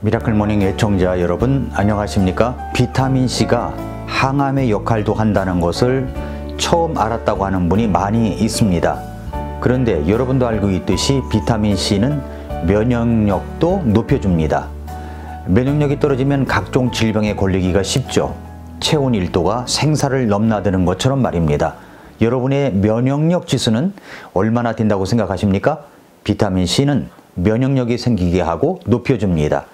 미라클 모닝 애청자 여러분 안녕하십니까? 비타민C가 항암의 역할도 한다는 것을 처음 알았다고 하는 분이 많이 있습니다. 그런데 여러분도 알고 있듯이 비타민C는 면역력도 높여줍니다. 면역력이 떨어지면 각종 질병에 걸리기가 쉽죠. 체온 1도가 생사를 넘나드는 것처럼 말입니다. 여러분의 면역력 지수는 얼마나 된다고 생각하십니까? 비타민C는 면역력이 생기게 하고 높여줍니다.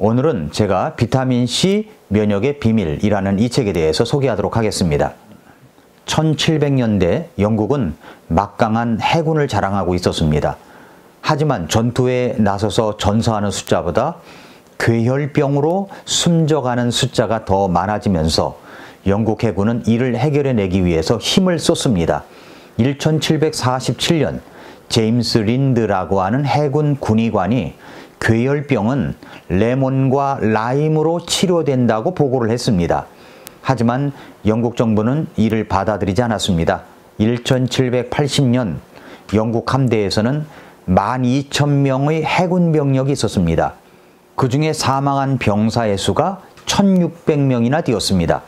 오늘은 제가 비타민C 면역의 비밀이라는 이 책에 대해서 소개하도록 하겠습니다. 1700년대 영국은 막강한 해군을 자랑하고 있었습니다. 하지만 전투에 나서서 전사하는 숫자보다 괴혈병으로 숨져가는 숫자가 더 많아지면서 영국 해군은 이를 해결해내기 위해서 힘을 쏟습니다. 1747년 제임스 린드라고 하는 해군 군의관이 괴혈병은 레몬과 라임으로 치료된다고 보고를 했습니다. 하지만 영국 정부는 이를 받아들이지 않았습니다. 1780년 영국 함대에서는 12,000명의 해군 병력이 있었습니다. 그 중에 사망한 병사의 수가 1600명이나 되었습니다.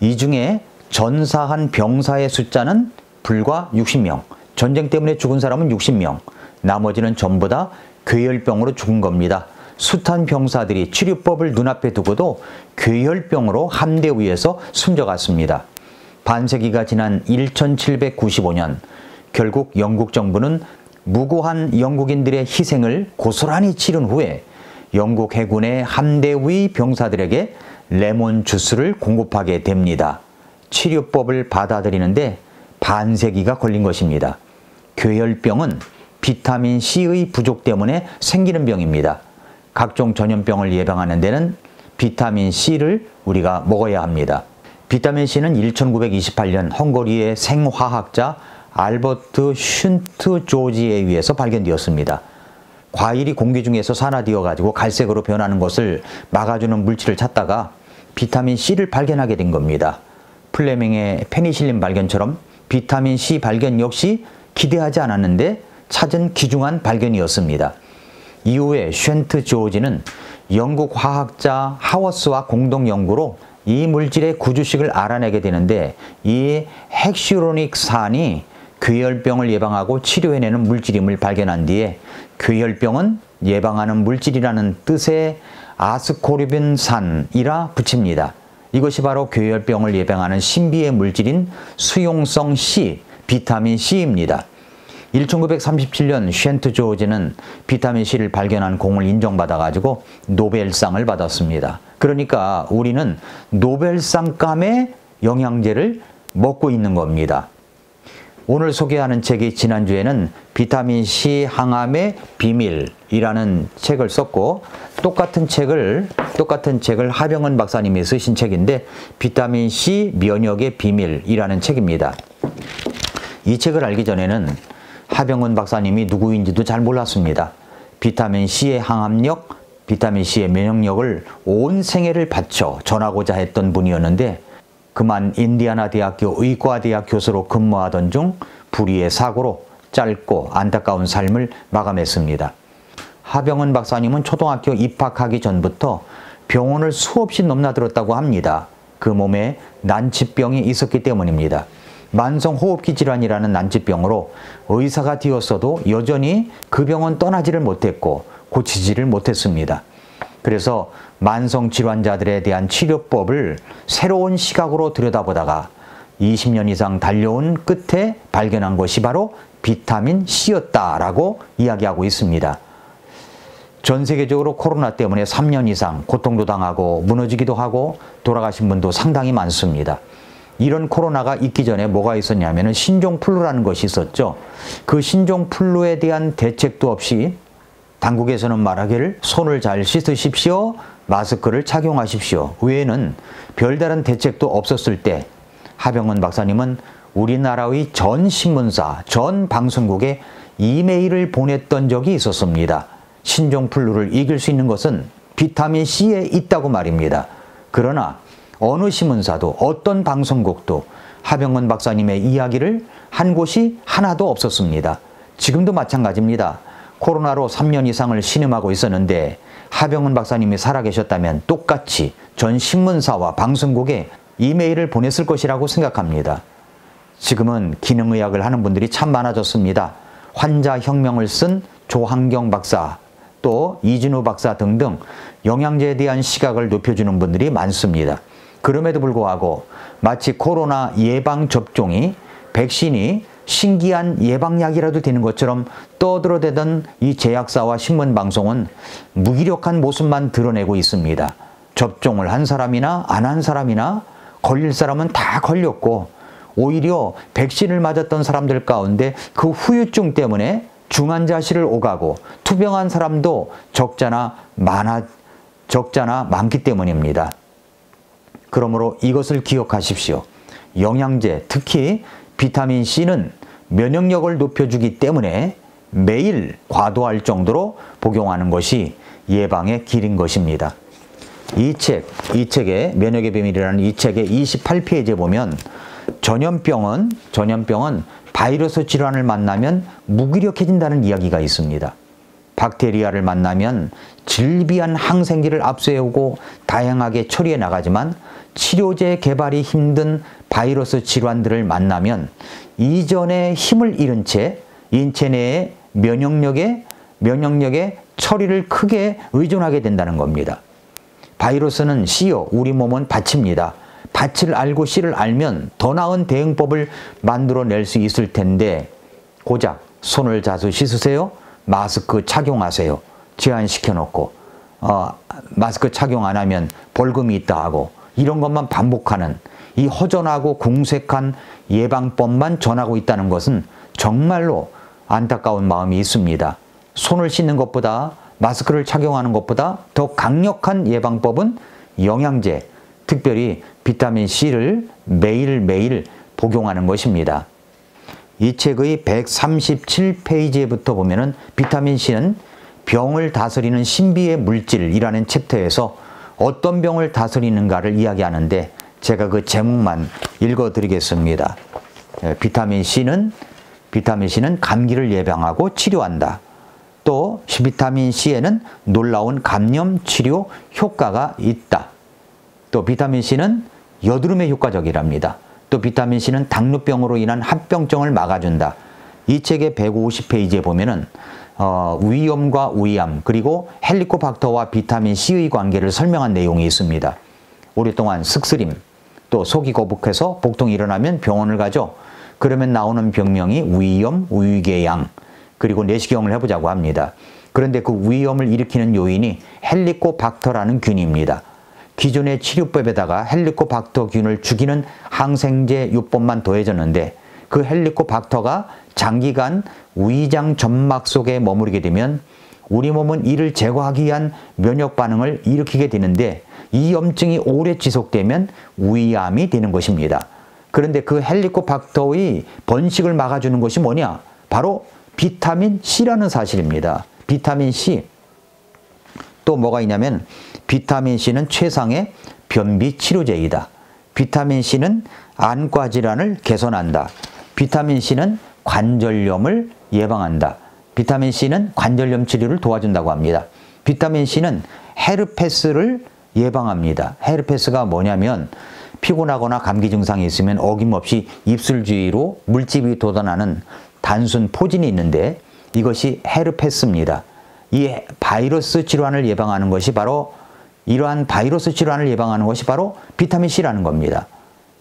이 중에 전사한 병사의 숫자는 불과 60명, 전쟁 때문에 죽은 사람은 60명, 나머지는 전부 다 괴혈병으로 죽은 겁니다. 숱한 병사들이 치료법을 눈앞에 두고도 괴혈병으로 함대 위에서 숨져갔습니다. 반세기가 지난 1795년 결국 영국 정부는 무고한 영국인들의 희생을 고스란히 치른 후에 영국 해군의 함대 위 병사들에게 레몬 주스를 공급하게 됩니다. 치료법을 받아들이는데 반세기가 걸린 것입니다. 괴혈병은 비타민C의 부족 때문에 생기는 병입니다. 각종 전염병을 예방하는 데는 비타민C를 우리가 먹어야 합니다. 비타민C는 1928년 헝가리의 생화학자 알버트 슌트 조지에 의해서 발견되었습니다. 과일이 공기 중에서 산화되어 가지고 갈색으로 변하는 것을 막아주는 물질을 찾다가 비타민C를 발견하게 된 겁니다. 플레밍의 페니실린 발견처럼 비타민C 발견 역시 기대하지 않았는데 찾은 귀중한 발견이었습니다. 이후에 슌트 조지는 영국 화학자 하워스와 공동 연구로 이 물질의 구주식을 알아내게 되는데 이 헥슈로닉산이 괴혈병을 예방하고 치료해내는 물질임을 발견한 뒤에 괴혈병은 예방하는 물질이라는 뜻의 아스코르빈산이라 붙입니다. 이것이 바로 괴혈병을 예방하는 신비의 물질인 수용성 C, 비타민C입니다. 1937년 슌트 조지는 비타민C를 발견한 공을 인정받아 가지고 노벨상을 받았습니다. 그러니까 우리는 노벨상감의 영양제를 먹고 있는 겁니다. 오늘 소개하는 책이 지난주에는 비타민C 항암의 비밀이라는 책을 썼고 똑같은 책을 하병은 박사님이 쓰신 책인데 비타민C 면역의 비밀이라는 책입니다. 이 책을 알기 전에는 하병은 박사님이 누구인지도 잘 몰랐습니다. 비타민C의 항암력, 비타민C의 면역력을 온 생애를 바쳐 전하고자 했던 분이었는데 그만 인디아나 대학교 의과대학 교수로 근무하던 중 불의의 사고로 짧고 안타까운 삶을 마감했습니다. 하병은 박사님은 초등학교 입학하기 전부터 병원을 수없이 넘나들었다고 합니다. 그 몸에 난치병이 있었기 때문입니다. 만성호흡기 질환이라는 난치병으로 의사가 되었어도 여전히 그 병원 떠나지를 못했고 고치지를 못했습니다. 그래서 만성질환자들에 대한 치료법을 새로운 시각으로 들여다보다가 20년 이상 달려온 끝에 발견한 것이 바로 비타민C였다라고 이야기하고 있습니다. 전 세계적으로 코로나 때문에 3년 이상 고통도 당하고 무너지기도 하고 돌아가신 분도 상당히 많습니다. 이런 코로나가 있기 전에 뭐가 있었냐면 신종플루라는 것이 있었죠. 그 신종플루에 대한 대책도 없이 당국에서는 말하기를 손을 잘 씻으십시오, 마스크를 착용하십시오 외에는 별다른 대책도 없었을 때 하병은 박사님은 우리나라의 전 신문사, 전 방송국에 이메일을 보냈던 적이 있었습니다. 신종플루를 이길 수 있는 것은 비타민C에 있다고 말입니다. 그러나 어느 신문사도 어떤 방송국도 하병은 박사님의 이야기를 한 곳이 하나도 없었습니다. 지금도 마찬가지입니다. 코로나로 3년 이상을 신음하고 있었는데 하병은 박사님이 살아계셨다면 똑같이 전 신문사와 방송국에 이메일을 보냈을 것이라고 생각합니다. 지금은 기능의학을 하는 분들이 참 많아졌습니다. 환자혁명을 쓴 조한경 박사, 또 이진우 박사 등등 영양제에 대한 시각을 높여주는 분들이 많습니다. 그럼에도 불구하고 마치 코로나 예방접종이 백신이 신기한 예방약이라도 되는 것처럼 떠들어대던 이 제약사와 신문방송은 무기력한 모습만 드러내고 있습니다. 접종을 한 사람이나 안 한 사람이나 걸릴 사람은 다 걸렸고, 오히려 백신을 맞았던 사람들 가운데 그 후유증 때문에 중환자실을 오가고 투병한 사람도 적잖아 많기 때문입니다. 그러므로 이것을 기억하십시오. 영양제, 특히 비타민C는 면역력을 높여주기 때문에 매일 과도할 정도로 복용하는 것이 예방의 길인 것입니다. 이 책의 면역의 비밀이라는 이 책의 28페이지에 보면 전염병은 바이러스 질환을 만나면 무기력해진다는 이야기가 있습니다. 박테리아를 만나면 질비한 항생기를 앞세우고 다양하게 처리해 나가지만 치료제 개발이 힘든 바이러스 질환들을 만나면 이전에 힘을 잃은 채 인체 내의 면역력의 처리를 크게 의존하게 된다는 겁니다. 바이러스는 씨요, 우리 몸은 밭입니다. 밭을 알고 씨를 알면 더 나은 대응법을 만들어낼 수 있을 텐데, 고작 손을 자주 씻으세요, 마스크 착용하세요, 제한시켜놓고 마스크 착용 안 하면 벌금이 있다 하고 이런 것만 반복하는 이 허전하고 궁색한 예방법만 전하고 있다는 것은 정말로 안타까운 마음이 있습니다. 손을 씻는 것보다, 마스크를 착용하는 것보다 더 강력한 예방법은 영양제, 특별히 비타민C를 매일매일 복용하는 것입니다. 이 책의 137페이지에부터 보면은 비타민C는 병을 다스리는 신비의 물질이라는 챕터에서 어떤 병을 다스리는가를 이야기하는데, 제가 그 제목만 읽어드리겠습니다. 비타민C는 감기를 예방하고 치료한다. 또 비타민C에는 놀라운 감염 치료 효과가 있다. 또 비타민C는 여드름에 효과적이랍니다. 또 비타민C는 당뇨병으로 인한 합병증을 막아준다. 이 책의 150페이지에 보면은 위염과 위암, 그리고 헬리코박터와 비타민C의 관계를 설명한 내용이 있습니다. 오랫동안 슥스림, 또 속이 거북해서 복통이 일어나면 병원을 가죠. 그러면 나오는 병명이 위염, 위궤양, 그리고 내시경을 해보자고 합니다. 그런데 그 위염을 일으키는 요인이 헬리코박터라는 균입니다. 기존의 치료법에다가 헬리코박터균을 죽이는 항생제 요법만 더해졌는데, 그 헬리코박터가 장기간 위장 점막 속에 머무르게 되면 우리 몸은 이를 제거하기 위한 면역 반응을 일으키게 되는데, 이 염증이 오래 지속되면 위암이 되는 것입니다. 그런데 그 헬리코박터의 번식을 막아주는 것이 뭐냐? 바로 비타민C라는 사실입니다. 비타민C. 또 뭐가 있냐면 비타민C는 최상의 변비 치료제이다. 비타민C는 안과 질환을 개선한다. 비타민C는 관절염을 예방한다. 비타민C는 관절염 치료를 도와준다고 합니다. 비타민C는 헤르페스를 예방합니다. 헤르페스가 뭐냐면 피곤하거나 감기 증상이 있으면 어김없이 입술 주위로 물집이 돋아나는 단순 포진이 있는데, 이것이 헤르페스입니다. 이 바이러스 질환을 예방하는 것이 바로, 이러한 바이러스 질환을 예방하는 것이 바로 비타민C라는 겁니다.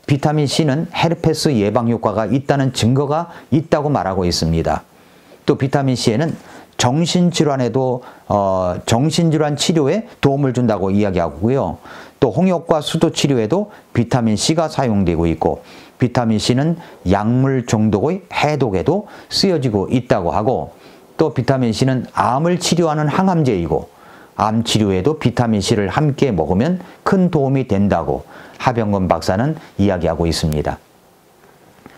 비타민C는 헤르페스 예방 효과가 있다는 증거가 있다고 말하고 있습니다. 또 비타민C에는 정신질환 치료에 도움을 준다고 이야기하고요. 또 홍역과 수도 치료에도 비타민C가 사용되고 있고, 비타민C는 약물 중독의 해독에도 쓰여지고 있다고 하고, 또 비타민C는 암을 치료하는 항암제이고, 암 치료에도 비타민C를 함께 먹으면 큰 도움이 된다고 하병근 박사는 이야기하고 있습니다.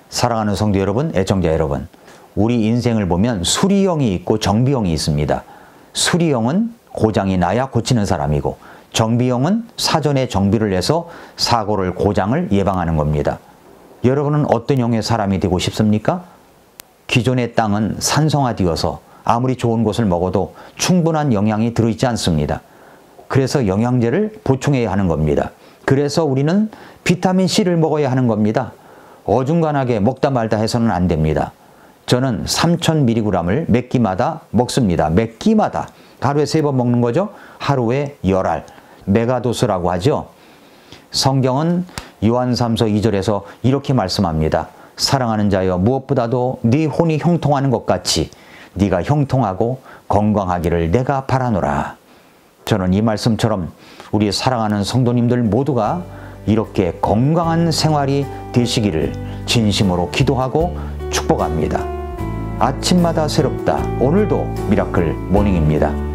사랑하는 성도 여러분, 애청자 여러분, 우리 인생을 보면 수리형이 있고 정비형이 있습니다. 수리형은 고장이 나야 고치는 사람이고, 정비형은 사전에 정비를 해서 사고를, 고장을 예방하는 겁니다. 여러분은 어떤 형의 사람이 되고 싶습니까? 기존의 땅은 산성화되어서 아무리 좋은 것을 먹어도 충분한 영양이 들어있지 않습니다. 그래서 영양제를 보충해야 하는 겁니다. 그래서 우리는 비타민C를 먹어야 하는 겁니다. 어중간하게 먹다 말다 해서는 안 됩니다. 저는 3000mg을 몇 끼마다 먹습니다. 몇 끼마다. 하루에 3번 먹는 거죠. 하루에 열알. 메가도스라고 하죠. 성경은 요한3서 2절에서 이렇게 말씀합니다. 사랑하는 자여, 무엇보다도 네 혼이 형통하는 것 같이 네가 형통하고 건강하기를 내가 바라노라. 저는 이 말씀처럼 우리 사랑하는 성도님들 모두가 이렇게 건강한 생활이 되시기를 진심으로 기도하고 축복합니다. 아침마다 새롭다. 오늘도 미라클 모닝입니다.